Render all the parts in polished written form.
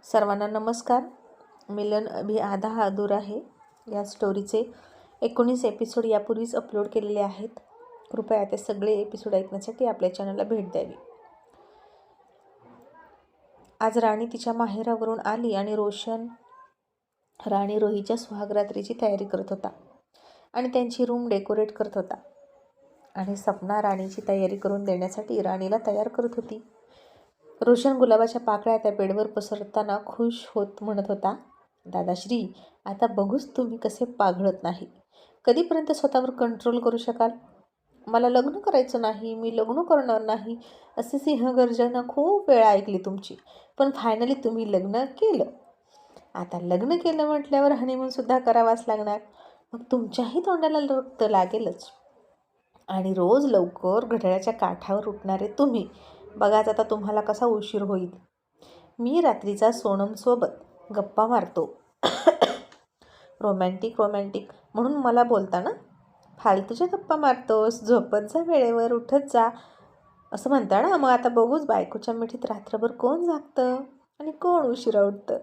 सर्वांना नमस्कार. मिलन अभी आधा अधूरा आहे या स्टोरीचे 19 एपिसोड यापूर्वीच अपलोड केलेले आहेत. कृपया ते सगळे एपिसोड ऐकण्यासाठी आपल्या चॅनलला भेट द्यावी. आज राणी तिच्या माहेरावरून आली आणि रोशन राणी रोहीच्या सुहागरात्रीची तयारी करत होता आणि त्यांची रूम डेकोरेट करत होता आणि सपना राणीची तयारी करून देण्यासाठी राणीला तयार करत होती. रोशन गुलाबाच्या पाकळ्या त्या बेडवर पसरताना खुश होत म्हणत होता, दादाश्री, आता बघूच तुम्ही कसे पाघळत नाही. कधीपर्यंत स्वतःवर कंट्रोल करू शकाल? मला लग्न करायचं नाही, मी लग्न करणार नाही असे सिंहगर्जना खूप वेळा ऐकली तुमची, पण फायनली तुम्ही लग्न केलं. आता लग्न केलं म्हटल्यावर हनीमूनसुद्धा करावाच लागणार. मग तुमच्याही तोंडाला रक्त लागेलच. आणि रोज लवकर घड्याळाच्या काठावर उठणारे तुम्ही, बघाच आता तुम्हाला कसा उशीर होईल. मी रात्रीचा सोनमसोबत गप्पा मारतो. रोमॅन्टिक म्हणून मला बोलता ना? फालतूच्या गप्पा मारतोस, झोपत जा, वेळेवर उठत जा असं म्हणता ना. मग आता बघूच बायकोच्या मिठीत रात्रभर कोण जागतं आणि कोण उशिरा उठतं.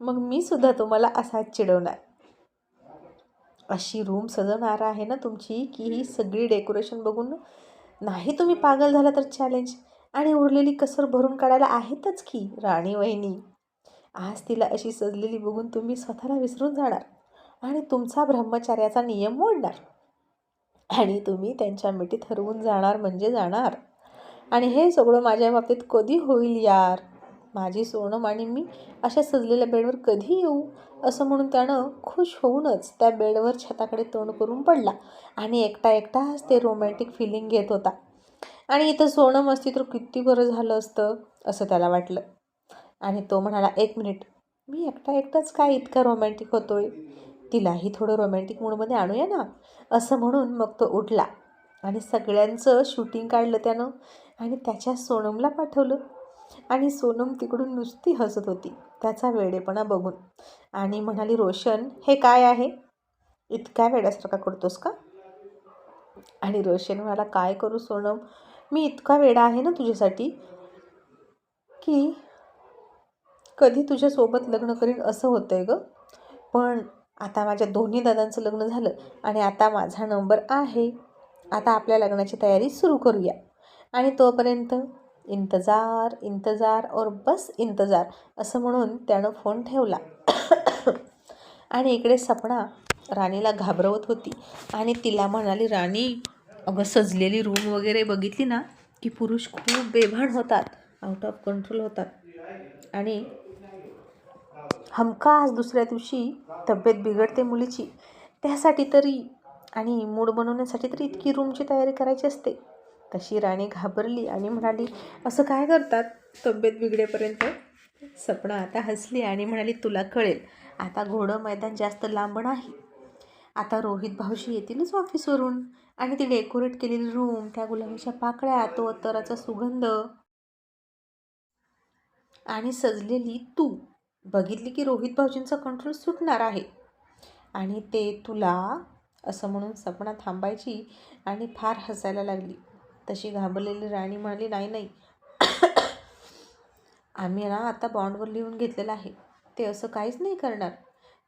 मग मी सुद्धा तुम्हाला असाच चिडवणार. अशी रूम सजवणार आहे ना तुमची की ही सगळी डेकोरेशन बघून नाही तुम्ही पागल झाला तर चॅलेंज आणि उरलेली कसर भरून काढायला आहेतच की राणी वहिनी. आज तिला अशी सजलेली बघून तुम्ही स्वतःला विसरून जाणार आणि तुमचा ब्रह्मचार्याचा नियम मोडणार आणि तुम्ही त्यांच्या मिठीत हरवून जाणार म्हणजे जाणार. आणि हे सगळं माझ्या बाबतीत कधी होईल यार? माझी सोनम आणि मी अशा सजलेल्या बेडवर कधी येऊ असं म्हणून त्यानं खुश होऊनच त्या बेडवर छताकडे तोंड करून पडला आणि एकटाच ते रोमॅन्टिक फिलिंग घेत होता. आणि इथं सोनम असती तर किती बरं झालं असतं असं त्याला वाटलं. आणि तो म्हणाला, 1 मिनिट, मी एकटाच काय इतका रोमॅन्टिक होतोय? तिलाही थोडं रोमॅन्टिक मूडमध्ये आणूया ना असं म्हणून मग तो उठला आणि सगळ्यांचं शूटिंग काढलं त्यानं आणि त्याच्या सोनमला पाठवलं. आणि सोनम तिकडून नुसती हसत होती त्याचा वेडेपणा बघून आणि म्हणाली, रोशन, हे काय आहे? इतक्या वेड्यासारखा करतोस का? आणि रोशन म्हणाला, काय करू सोनम, मी इतका वेडा आहे ना तुझ्यासाठी की कधी तुझ्यासोबत लग्न करीन असं होतंय ग. पण आता माझ्या दोन्ही दादांचं लग्न झालं आणि आता माझा नंबर आहे. आता आपल्या लग्नाची तयारी सुरू करूया आणि तोपर्यंत इंतजार और बस इंतजार असं म्हणून त्यानं फोन ठेवला. आणि इकडे सपना राणीला घाबरवत होती आणि तिला म्हणाली, राणी, अगं सजलेली रूम वगैरे बघितली ना की पुरुष खूप बेभान होतात, आउट ऑफ कंट्रोल होतात आणि हमखास दुसऱ्या दिवशी तब्येत बिघडते मुलीची. त्यासाठी तरी आणि मूड बनवण्यासाठी तरी इतकी रूमची तयारी करायची असते. तशी राणी घाबरली आणि म्हणाली, असं काय करतात तब्येत बिघडेपर्यंत? सपना आता हसली आणि म्हणाली, तुला कळेल. आता घोडं मैदान जास्त लांब नाही. आता रोहित भाऊजी येतीलच ऑफिसवरून आणि ती डेकोरेट केलेली रूम, त्या गुलाबाच्या पाकळ्या, तो अत्तराचा सुगंध आणि सजलेली तू बघितली की रोहित भाऊजींचा कंट्रोल सुटणार आहे आणि ते तुला असं म्हणून सपना थांबायची आणि फार हसायला लागली. तशी घाबरलेली राणी म्हणाली, नाही, आम्ही ना आता बॉन्डवर लिहून घेतलेलं आहे, ते असं काहीच नाही करणार.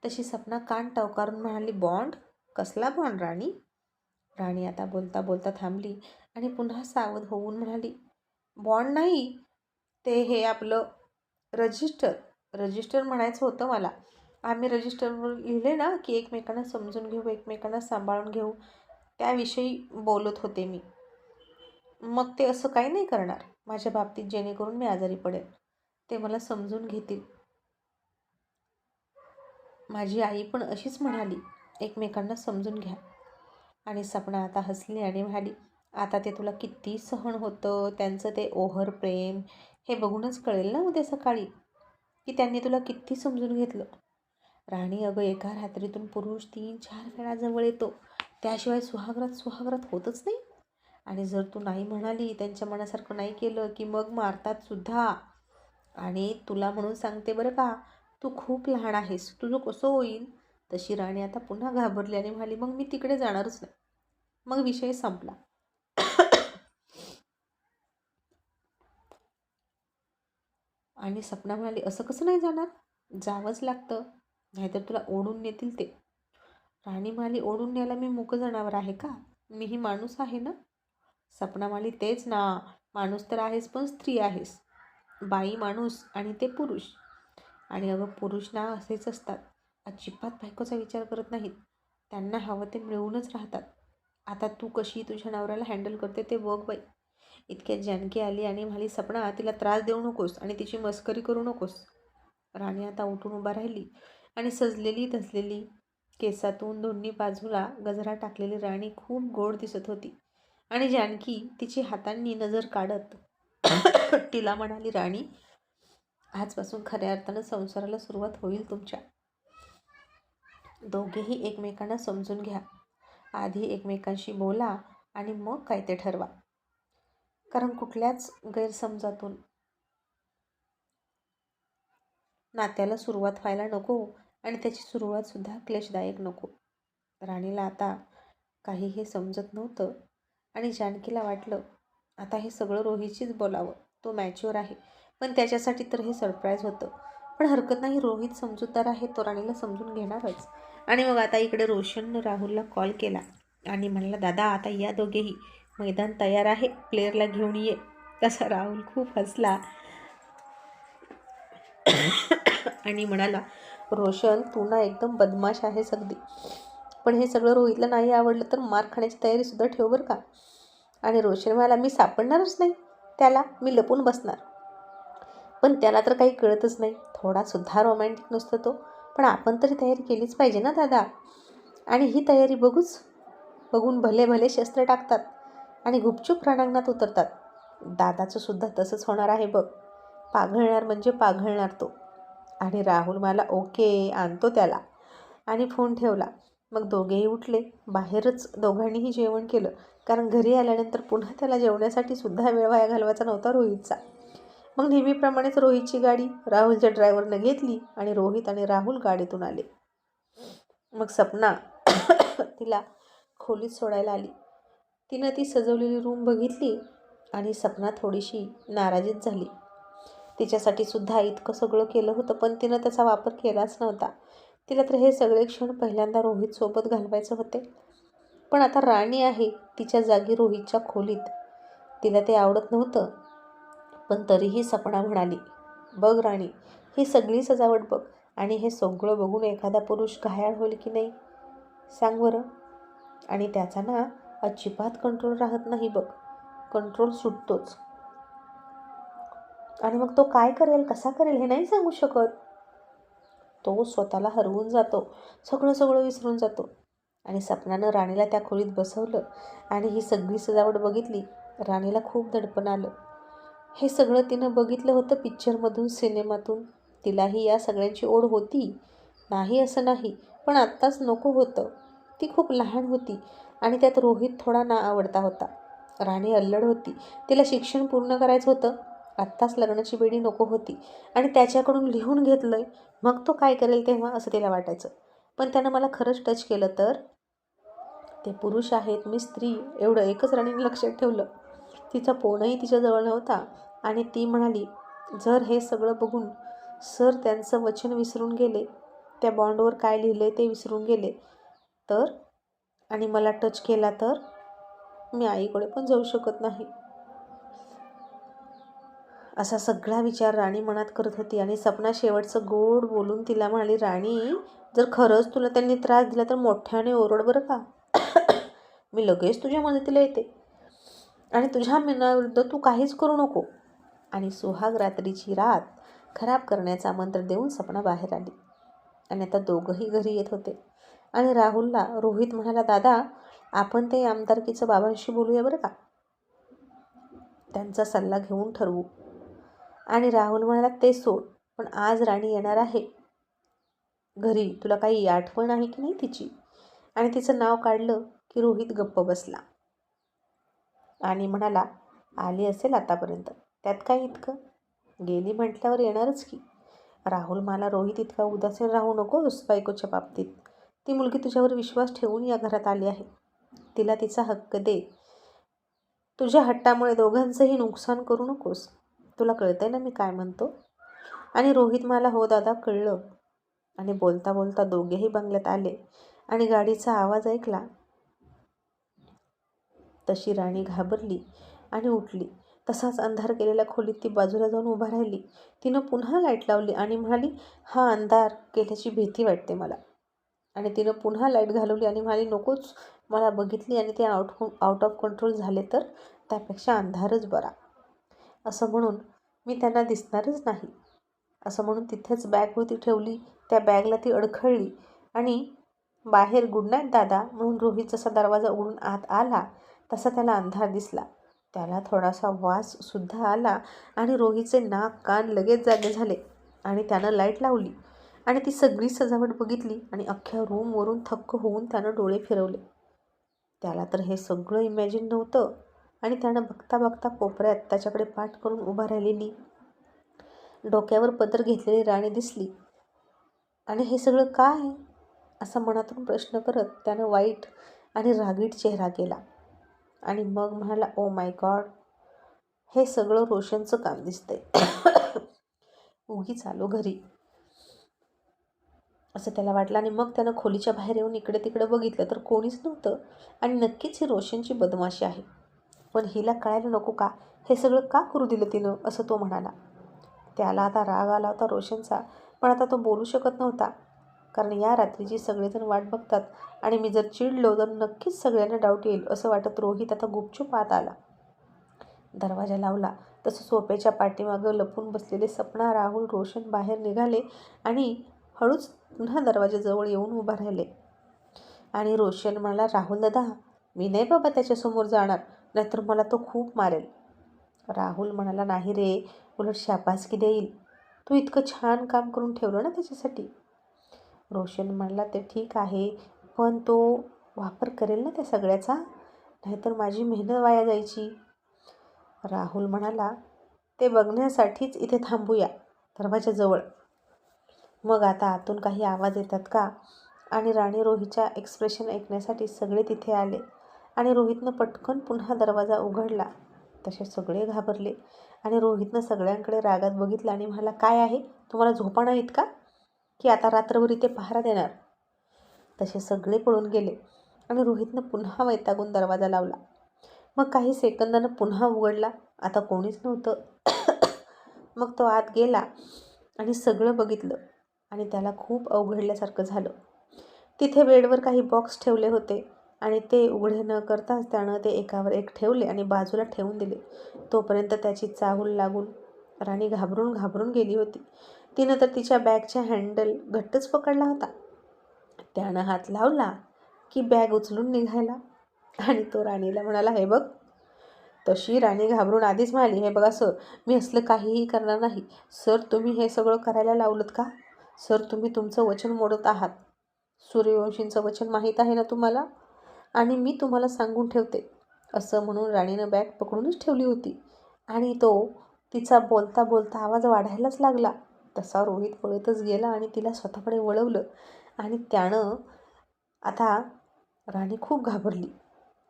तशी सपना कान टवकारून म्हणाली, बॉन्ड? कसला बॉन्ड राणी? राणी आता बोलता थांबली आणि पुन्हा सावध होऊन म्हणाली, बॉन्ड नाही, ते हे आपलं रजिस्टर म्हणायचं होतं मला. आम्ही रजिस्टरवर लिहिले ना की एकमेकांना समजून घेऊ, एकमेकांना सांभाळून घेऊ, त्याविषयी बोलत होते मी. मग ते असं काही नाही करणार माझ्या बाबतीत जेणेकरून मी आजारी पडेल. ते मला समजून घेतील. माझी आई पण अशीच म्हणाली, एकमेकांना समजून घ्या. आणि सपना आता हसली आणि म्हणाली, आता ते तुला किती सहन होतं त्यांचं ते ओव्हर प्रेम, हे बघूनच कळेल ना उद्या सकाळी की त्यांनी तुला किती समजून घेतलं. राणी, अगं एका रात्रीतून पुरुष 3-4 वेळा जवळ येतो, त्याशिवाय सुहागरात होतच नाही. आणि जर तू नाही म्हणाली, त्यांच्या मनासारखं नाही केलं की मग मारतात सुद्धा. आणि तुला म्हणून सांगते बरं का, तू खूप लहान आहेस, तुझं कसं होईल? तशी राणी आता पुन्हा घाबरली आणि म्हणाली, मग मी तिकडे जाणारच नाही. मग विषय संपला. आणि सपना म्हणाली, असं कसं नाही जाणार, जावंच लागतं, नाहीतर तुला ओढून नेतील ते. राणी म्हणाली, ओढून न्यायला मी मूक जनावर आहे का, मीही माणूस आहे ना. सपना म्हणाली, तेच ना, माणूस तर आहेस पण स्त्री आहेस. बाई माणूस आणि ते पुरुष. आणि अगं पुरुष ना असेच असतात, अजिबात बायकोचा विचार करत नाहीत. त्यांना हवं ते मिळवूनच राहतात. आता तू कशी तुझ्या नवऱ्याला हँडल करते ते बघ बाई. इतक्यात जानकी आली आणि म्हणाली, सपना तिला त्रास देऊ नकोस आणि तिची मस्करी करू नकोस. राणी आता उठून उभा राहिली आणि सजलेली धजलेली केसातून दोन्ही बाजूला गजरा टाकलेली राणी खूप गोड दिसत होती. आणि जानकी तिची हातांनी नजर काढत तिला म्हणाली, राणी आजपासून खऱ्या अर्थानं संसाराला सुरुवात होईल तुमच्या. दोघेही एकमेकांना समजून घ्या. आधी एकमेकांशी बोला आणि मग काय ते ठरवा. कारण कुठल्याच गैरसमजातून नात्याला सुरुवात व्हायला नको आणि त्याची सुरुवातसुद्धा क्लेशदायक नको. राणीला आता काही हे समजत नव्हतं आणि जानकीला वाटलं आता हे सगळं रोहितचीच बोलावं. तो मॅच्युअर आहे, पण त्याच्यासाठी तर हे सरप्राईज होतं. पण हरकत नाही, रोहित समजूतदार आहे, तो राणीला समजून घेणारच. आणि मग आता इकडे रोशननं राहुलला कॉल केला आणि म्हणाला, दादा आता या दोघेही, मैदान तयार आहे, प्लेअरला घेऊन ये. तसा राहुल खूप हसला आणि म्हणाला, रोशन तू ना एकदम बदमाश आहेस अगदी, पण हे सगळं रोहितला नाही आवडलं तर मार खाण्याची तयारीसुद्धा ठेव बरं का. आणि रोशन म्हणाला, मी सापडणारच नाही त्याला, मी लपून बसणार. पण त्याला तर काही कळतच नाही, थोडासुद्धा रोमॅन्टिक नसतो तो. पण आपण तरी तयारी केलीच पाहिजे ना दादा. आणि ही तयारी बघून भले भले शस्त्र टाकतात आणि गुपचूप रणांगणात उतरतात. दादाचं सुद्धा तसंच होणार आहे बघ. पाघळणार म्हणजे पाघळणार तो. आणि राहुल मला ओके आणतो त्याला. आणि फोन ठेवला. मग दोघेही उठले. बाहेरच दोघांनीही जेवण केलं, कारण घरी आल्यानंतर पुन्हा त्याला जेवण्यासाठी सुद्धा वेळ वाया घालवायचा नव्हता रोहितचा. मग नेहमीप्रमाणेच रोहितची गाडी राहुलच्या ड्रायव्हरनं घेतली आणि रोहित आणि राहुल गाडीतून आले. मग सपना तिला खोलीत सोडायला आली. तिनं ती सजवलेली रूम बघितली आणि सपना थोडीशी नाराजीच झाली. तिच्यासाठी सुद्धा इतकं सगळं केलं होतं, पण तिनं त्याचा वापर केलाच नव्हता. तिला तर हे सगळे क्षण पहिल्यांदा रोहितसोबत घालवायचे होते. पण आता राणी आहे तिच्या जागी रोहितच्या खोलीत. तिला ते आवडत नव्हतं, पण तरीही सपना म्हणाली, बघ राणी, ही सगळी सजावट बघ आणि हे सगळं बघून एखादा पुरुष घायाळ होईल की नाही सांग बरं. आणि त्याचा ना अजिबात कंट्रोल राहत नाही बघ, कंट्रोल सुटतोच. आणि मग तो काय करेल, कसा करेल हे नाही सांगू शकत. तो स्वतःला हरवून जातो, सगळं विसरून जातो. आणि सपनानं राणीला त्या खोलीत बसवलं आणि ही सगळी सजावट बघितली. राणीला खूप दडपण आलं. हे सगळं तिनं बघितलं होतं पिक्चरमधून, सिनेमातून. तिलाही या सगळ्यांची ओढ होती, नाही असं नाही, पण आत्ताच नको होतं. ती खूप लहान होती आणि त्यात रोहित थोडा ना आवडता होता. राणी अल्लड होती, तिला शिक्षण पूर्ण करायचं होतं, आत्ताच लग्नाची बेडी नको होती. आणि त्याच्याकडून लिहून घेतलंय, मग तो काय करेल तेव्हा असं तिला वाटायचं. पण त्यानं मला खरंच टच केलं तर. ते पुरुष आहेत, मी स्त्री, एवढं एकच राणीने लक्षात ठेवलं. तिचा फोनही तिच्याजवळ नव्हता आणि ती म्हणाली, जर हे सगळं बघून सर त्यांचं वचन विसरून गेले, त्या बॉन्डवर काय लिहिलंय ते विसरून गेले तर, आणि मला टच केला तर, मी आईकडे पण जाऊ शकत नाही. असा सगळा विचार राणी मनात करत होती. आणि सपना शेवटचं गोड बोलून तिला म्हणाली, राणी जर खरंच तुला त्यांनी त्रास दिला तर मोठ्याने ओरड बरं का. मी लगेच तुझ्या मदतीला येते आणि तुझ्या मनाविरुद्ध तू काहीच करू नको. आणि सुहाग रात्रीची रात खराब करण्याचा मंत्र देऊन सपना बाहेर आली. आणि आता दोघंही घरी येत होते. आणि राहुलला रोहित म्हणाला, दादा आपण ते आमदारकीचं बाबांशी बोलूया बरं का, त्यांचा सल्ला घेऊन ठरवू. आणि राहुल म्हणाला, ते सोड, पण आज राणी येणार आहे घरी, तुला काही आठवण आहे की नाही तिची. आणि तिचं नाव काढलं की रोहित गप्प बसला आणि म्हणाला, आली असेल आतापर्यंत, त्यात काय इतकं, गेली म्हटल्यावर येणारच की. राहुल मला, रोहित इतका उदासीन राहू नकोस बायकोच्या बाबतीत. ती मुलगी तुझ्यावर विश्वास ठेवून या घरात आली आहे, तिला तिचा हक्क दे. तुझ्या हट्टामुळे दोघांचंही नुकसान करू नकोस. तुला कळतंय ना मी काय म्हणतो. आणि रोहित मला हो दादा कळलं. आणि बोलता बोलता दोघेही बंगल्यात आले आणि गाडीचा आवाज ऐकला तशी राणी घाबरली आणि उठली. तसाच अंधार केलेल्या खोलीत ती बाजूला जाऊन उभा राहिली. तिनं पुन्हा लाईट लावली आणि म्हणाली, हा अंधार केल्याची भीती वाटते मला. आणि तिनं पुन्हा लाईट घालवली आणि म्हणाली, नकोच, मला बघितली आणि ते आउट ऑफ कंट्रोल झाले तर त्यापेक्षा अंधारच बरा. असं म्हणून मी त्यांना दिसणारच नाही. असं म्हणून तिथेच बॅग होती ठेवली. त्या बॅगला ती अडखळली आणि बाहेर गुड नाईट दादा म्हणून रोहित जसा दरवाजा उघडून आत आला तसा त्याला अंधार दिसला. त्याला थोडासा वाससुद्धा आला आणि रोहितचे नाक कान लगेच जागे झाले आणि त्यानं लाईट लावली आणि ती सगळी सजावट बघितली आणि अख्ख्या रूमवरून थक्क होऊन त्यानं डोळे फिरवले. त्याला तर हे सगळं इमॅजिन नव्हतं आणि त्यानं बघता बघता कोपऱ्यात त्याच्याकडे पाठ करून उभा राहिलेली डोक्यावर पदर घेतलेली राणी दिसली. आणि हे सगळं काय असा मनातून प्रश्न करत त्यानं वाईट आणि रागीट चेहरा केला आणि मग म्हणाला, ओ माय गॉड, हे सगळं रोशनचं काम दिसतंय. उगीच आलो घरी असं त्याला वाटलं. आणि मग त्यानं खोलीच्या बाहेर येऊन इकडे तिकडे बघितलं तर कोणीच नव्हतं आणि नक्कीच ही रोशनची बदमाशी आहे. पण हिला कळायला नको का, हे सगळं का करू दिलं तिनं, असं तो म्हणाला. त्याला आता राग आला होता रोशनचा, पण आता तो बोलू शकत नव्हता कारण या रात्रीची सगळेजण वाट बघतात आणि मी जर चिडलो तर नक्कीच सगळ्यांना डाऊट येईल असं वाटत रोहित आता गुपचूप आत आला. दरवाजा लावला तसं सोप्याच्या पाठीमागं लपून बसलेले सपना, राहुल, रोशन बाहेर निघाले आणि हळूच पुन्हा दरवाजाजवळ येऊन उभा राहिले. आणि रोशन म्हणाला, राहुल दादा, मी नाही बाबा त्याच्यासमोर जाणार, नाहीतर मला तो खूप मारेल. राहुल म्हणाला, नाही रे, उलट शाबासकी देईल, तू इतकं छान काम करून ठेवलं ना त्याच्यासाठी. रोशन म्हणाला, ते ठीक आहे, पण तो वापर करेल ना त्या सगळ्याचा, नाहीतर माझी मेहनत वाया जायची. राहुल म्हणाला, ते बघण्यासाठीच इथे थांबूया दरवाजाजवळ. मग आता आतून काही आवाज येतात का. आणि राणी रोहितच्या एक्सप्रेशन ऐकण्यासाठी सगळे तिथे आले आणि रोहितनं पटकन पुन्हा दरवाजा उघडला. तसे सगळे घाबरले आणि रोहितनं सगळ्यांकडे रागात बघितलं आणि म्हणाला, काय आहे, तुम्हाला झोपा नाहीत का, की आता रात्रभर इथे पहारा देणार. तसे सगळे पळून गेले आणि रोहितनं पुन्हा वैतागून दरवाजा लावला. मग काही सेकंदानं पुन्हा उघडला. आता कोणीच नव्हतं. मग तो आत गेला आणि सगळं बघितलं आणि त्याला खूप अवघडल्यासारखं झालं. तिथे बेडवर काही बॉक्स ठेवले होते आणि ते उघडे न करताच त्यानं ते एकावर एक ठेवले आणि बाजूला ठेवून दिले. तोपर्यंत त्याची चाहूल लागून राणी घाबरून घाबरून गेली होती. तिनं तर तिच्या बॅगच्या हँडल घट्टच पकडला होता. त्यानं हात लावला की बॅग उचलून निघायला आणि तो राणीला म्हणाला, हे बघ. तशी राणी घाबरून आधीच म्हणाली, हे बघा सर, मी असलं काहीही करणार नाही. सर, तुम्ही हे सगळं करायला लावलंत का. सर, तुम्ही तुमचं वचन मोडत आहात. सूर्यवंशींचं वचन माहीत आहे ना तुम्हाला, आणि मी तुम्हाला सांगून ठेवते. असं म्हणून राणीनं बॅग पकडूनच ठेवली होती आणि तो तिचा बोलता बोलता आवाज वाढायलाच लागला. तसा रोहित पळतच गेला आणि तिला स्वतःकडे वळवलं आणि त्यानं आता राणी खूप घाबरली.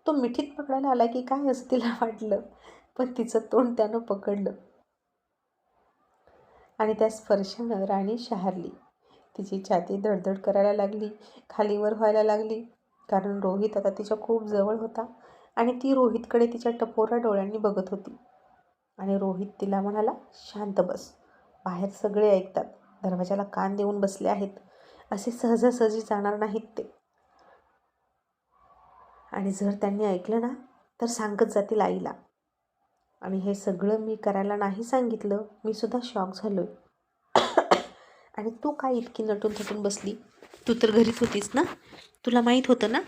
तो मिठीत पकडायला आला की काय असं तिला वाटलं, पण तिचं तोंड त्यानं पकडलं आणि त्या स्पर्शानं राणी शहारली. तिची छाती धडधड करायला लागली, खालीवर व्हायला लागली, कारण रोहित आता तिच्या खूप जवळ होता आणि ती रोहितकडे तिच्या टपोरा डोळ्यांनी बघत होती. आणि रोहित तिला म्हणाला, शांत बस, बाहेर सगळे ऐकतात, दरवाजाला कान देऊन बसले आहेत, असे सहजासहजी जाणार नाहीत ते, आणि जर त्यांनी ऐकलं ना तर सांगत जातील आईला. आणि हे सगळं मी करायला नाही सांगितलं, मी सुद्धा शॉक झालो आहे. आणि तू काय इतकी नटून थटून बसली, तू तर घरीच होतीस ना, तुला माहीत होतं ना,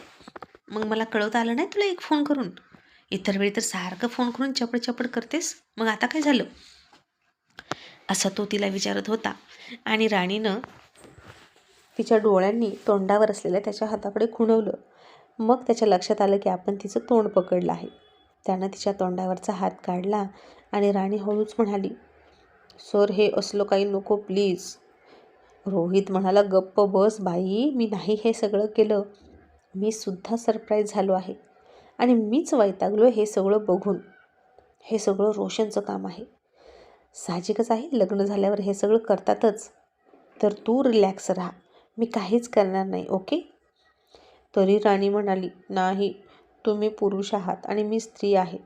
मग मला कळवता आलं नाही तुला एक फोन करून. इतर वेळी तर सारखं फोन करून चपड चपड करतेस, मग आता काय झालं, असं तो तिला विचारत होता. आणि राणीनं तिच्या डोळ्यांनी तोंडावर असलेल्या त्याच्या हाताकडे खुणवलं. मग त्याच्या लक्षात आलं की आपण तिचं तोंड पकडलं आहे. त्यानं तिच्या तोंडावरचा हात काढला आणि राणी हळूच म्हणाली, सर, हे असलं काही नको प्लीज. रोहित म्हणाला, गप्प बस बाई, मी नाही हे सगळं केलं, मी सुद्धा सरप्राईज झालो आहे आणि मीच वैतागलो हे सगळं बघून. हे सगळं रोशनचं काम आहे. साहजिकच आहे, लग्न झाल्यावर हे सगळं करतातच. तर तू रिलॅक्स राहा, मी काहीच करणार नाही, ओके. तरी राणी म्हणाली, नाही, तुम्ही पुरुष आहात आणि मी स्त्री आहे.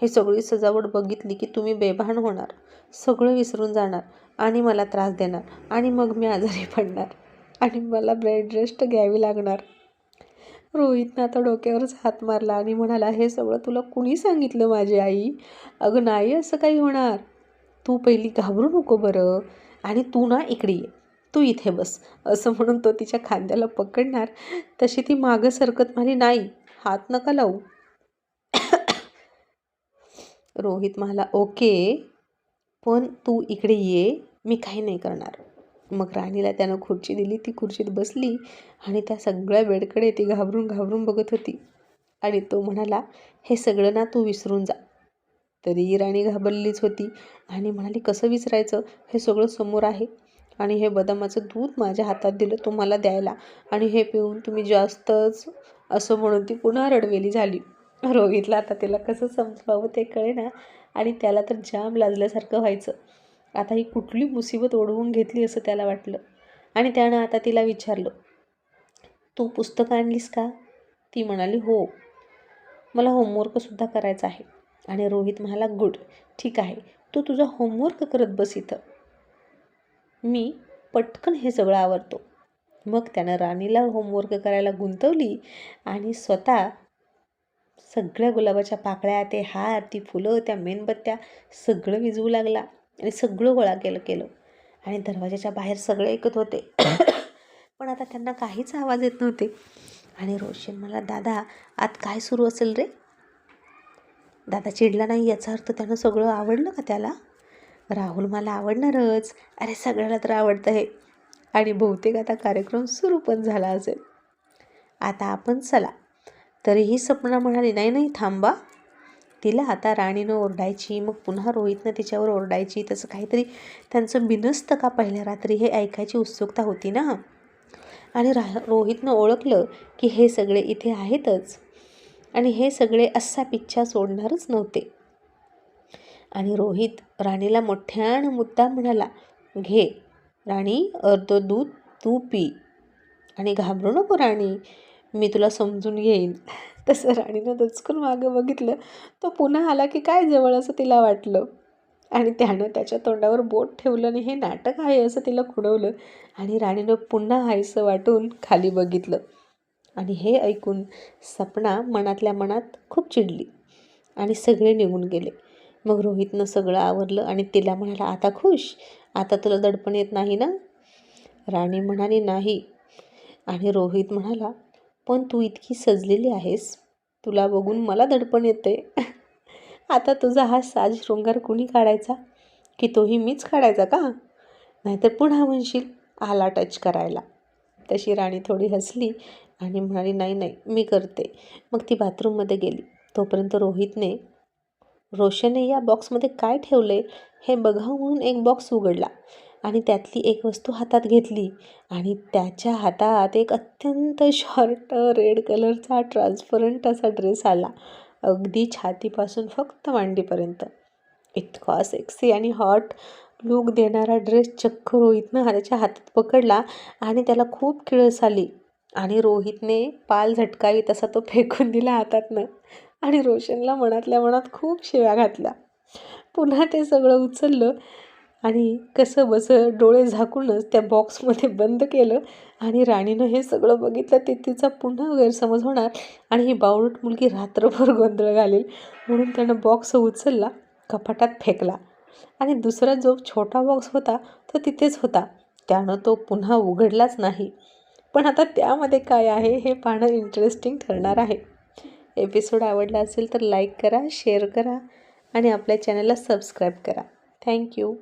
ही सगळी सजावट बघितली की तुम्ही बेभान होणार, सगळं विसरून जाणार आणि मला त्रास देणार आणि मग मी आजारी पडणार आणि मला बेड रेस्ट घ्यावी लागणार. रोहितनं आता डोक्यावरच हात मारला आणि म्हणाला, हे सगळं तुला कुणी सांगितलं माझी आई? अगं नाही असं काही होणार. तू पहिली घाबरू नको बरं. आणि तू ना इकडे ये, तू इथे बस. असं म्हणून तो तिच्या खांद्याला पकडणार तशी ती मागं सरकत म्हणाली, नाही, हात नका लावू. रोहित म्हणाला, ओके, पण तू इकडे ये, मी काही नाही करणार. मग राणीला त्यानं खुर्ची दिली, ती खुर्चीत बसली आणि त्या सगळ्या बेडकडे ती घाबरून घाबरून बघत होती. आणि तो म्हणाला, हे सगळं ना तू विसरून जा. तरीही राणी घाबरलीच होती आणि म्हणाली, कसं विसरायचं, हे सगळं समोर आहे आणि हे बदामाचं दूध माझ्या हातात दिलं तुम्हाला द्यायला आणि हे पिऊन तुम्ही जास्तच, असं म्हणून ती पुन्हा रडवेली झाली. रोहितला आता तिला कसं समजावं ते कळेना आणि त्याला तर जाम लाजल्यासारखं व्हायचं. आता ही कुठली मुसीबत ओढवून घेतली असं त्याला वाटलं. आणि त्यानं आता तिला विचारलं, तू पुस्तकं आणलीस का? ती म्हणाली, हो, मला होमवर्कसुद्धा करायचं आहे. आणि रोहित म्हणाला, गुड, ठीक आहे, तू तुझा होमवर्क करत बस इथं, मी पटकन हे सगळं आवरतो. मग त्यानं राणीला होमवर्क करायला गुंतवली आणि स्वतः सगळ्या गुलाबाच्या पाकळ्या, ते हार, ती फुलं, त्या मेणबत्त्या सगळं विझवू लागला आणि सगळं गोळा केलं आणि दरवाजाच्या बाहेर सगळे ऐकत होते. पण आता त्यांना काहीच आवाज येत नव्हते. आणि रोशन मला, दादा आत काय सुरू असेल रे? दादा चिडला नाही याचा अर्थ त्यानं सगळं आवडलं का त्याला? राहुल मला आवडणारच, अरे सगळ्याला तर आवडतं हे. आणि बहुतेक आता कार्यक्रम सुरू पण झाला असेल. आता आपण चला. तरीही सपना म्हणाली, नाही नाही थांबा. तिला आता राणीनं ओरडायची, मग पुन्हा रोहितनं तिच्यावर ओरडायची, तसं काहीतरी त्यांचं बिनसतं का पहिल्या रात्री, हे ऐकायची उत्सुकता होती ना. आणि रोहितनं ओळखलं की हे सगळे इथे आहेतच आणि हे सगळे असा पिच्छा सोडणारच नव्हते. आणि रोहित राणीला मोठ्यानं मुद्दाम म्हणाला, घे राणी, अर्ध दूध तू पी आणि घाबरू नको राणी, मी तुला समजून घेईन. तसं राणीनं दचकून मागं बघितलं. तो पुन्हा आला की काय जवळ असं तिला वाटलं आणि त्यानं त्याच्या तोंडावर बोट ठेवलं आणि हे नाटक आहे असं तिला खुणवलं. आणि राणीनं पुन्हा हायसं वाटून खाली बघितलं. आणि हे ऐकून सपना मनातल्या मनात खूप चिडली आणि सगळे निघून गेले. मग रोहितनं सगळं आवरलं आणि तिला म्हणाला, आता खुश, आता तुला दडपण येत नाही ना? राणी म्हणाली, नाही. आणि रोहित म्हणाला, पण तू इतकी सजलेली आहेस, तुला बघून मला दडपण येते. आता तुझा हा साज शृंगार कुणी काढायचा? की तोही मीच काढायचा का? नाहीतर पुन्हा म्हणशील आला टच करायला. तशी राणी थोडी हसली आणि म्हणाली, नाही नाही, मी करते. मग ती बाथरूममध्ये गेली. तोपर्यंत रोहितने रोशनने या बॉक्समध्ये काय ठेवले हे बघावं म्हणून एक बॉक्स उघडला आणि त्यातली एक वस्तू हातात घेतली आणि त्याच्या हातात एक अत्यंत शॉर्ट रेड कलरचा ट्रान्सपरंट असा ड्रेस आला, अगदी छातीपासून फक्त मांडीपर्यंत. इतका सेक्सी आणि हॉट लूक देणारा ड्रेस चक्क रोहितनं त्याच्या हातात पकडला आणि त्याला खूप किळस आली आणि रोहितने पाल झटकावी तसा तो फेकून दिला हातातनं आणि रोशनला मनातल्या मनात खूप शिव्या घातल्या. पुन्हा ते सगळं उचललं आणि कसं बसं डोळे झाकूनच त्या बॉक्समध्ये बंद केलं. आणि राणीनं हे सगळं बघितलं ते तिचा पुन्हा गैरसमज होणार आणि ही बावळट मुलगी रात्रभर गोंधळ घालेल म्हणून त्यानं बॉक्स उचलला, कपाटात फेकला आणि दुसरा जो छोटा बॉक्स होता तो तिथेच होता. त्यानं तो पुन्हा उघडलाच नाही. पण आता त्यामध्ये काय आहे हे पाहणं इंटरेस्टिंग ठरणार आहे. एपिसोड आवडला असेल तर लाईक करा, शेअर करा आणि आपल्या चॅनलला सबस्क्राईब करा. थँक्यू.